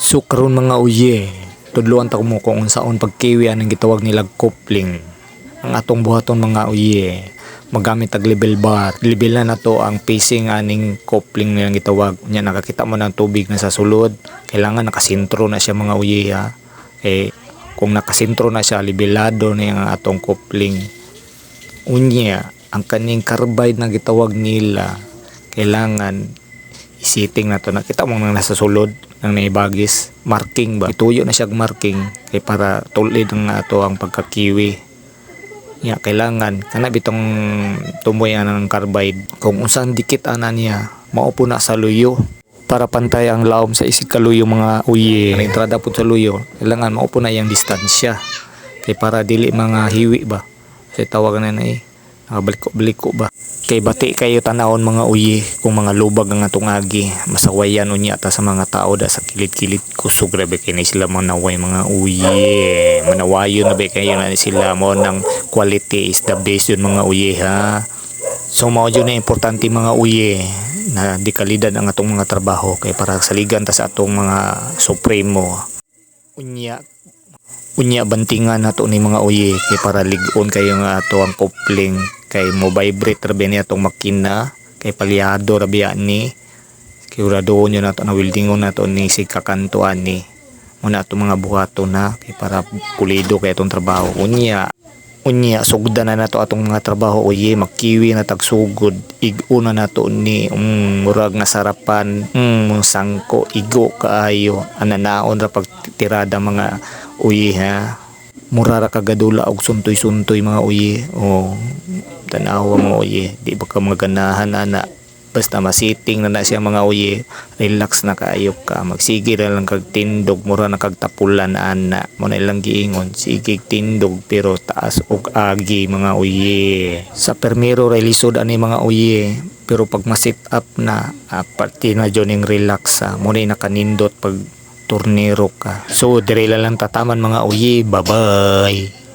So karon mga uye, tudluan ta mo kung unsaon pagkiwi anang gitawag nila coupling. Ang atong buhaton mga uye, magamit tag level bar. Level na nato ang pacing aning coupling nilang gitawag. Nya nakakita mo ng tubig na sa sulod, kailangan nakasentro na siya mga uye ha. Kung nakasentro na siya, libelado na yung atong coupling. Unya, ang kaning carbide na gitawag nila, kailangan isiting na to. Nakita mo nang nasa sulod ng naibagis, marking ba? Ituyo na siya marking kay para tulid ang ato ang pagkakiwi. Ya, kailangan kana bitong tumoy ang carbide. Kung usan dikit ana niya, maupo na sa luyo para pantay ang laom sa isig kaluyo mga uye. Ang entrada po sa luyo, kailangan maupo na yang distansya kay para dili mga hiwi ba. Kasi tawag na bliko ba. Kay bati kayo tanawon mga uyi kung mga lubag ang atong agi, masawayan unya ta sa mga tao da sa kilid-kilid kusog grabe kay na sila manaway mga uyi. Manawayon na ba kayo na sila mo ng quality is the best yun mga uyi ha. So mao jud na importante mga uyi na di kalidad ang atong mga trabaho kay para saligan ta sa atong mga supremo. Unya bantingan nato ni mga uyi kay para ligon kayo nga ato ang coupling kay mo vibrate rabi ni atong makina kay palyado rabi ani kay uradoon nyo nato na weldingon nato ni si kakantuan ni muna atong mga buhaton na kay para pulido kay atong trabaho. Unya sugdan na nato atong mga trabaho uyi, makiwi na tagsugod iguna nato ni murag nga sarapan sangko igo kaayo ananaon ra pagtirada mga uyi ha. Mura ra kagadula og suntoy-suntoy mga uyi. Tanawa mga uyi, di ba ka maganahan ana basta masiting na siya mga uyi, relax na kaayo ka, magsige na lang kag tindog, mura na kag tapulan ana mo na ilang giingon, sige tindog pero taas og agi mga uyi. Sa permiro relisod ani mga uyi, pero pag ma-sit up na pati na joning relax mo na nakanindot pag turnero ka. So dire lang tataman mga uyi, bye bye.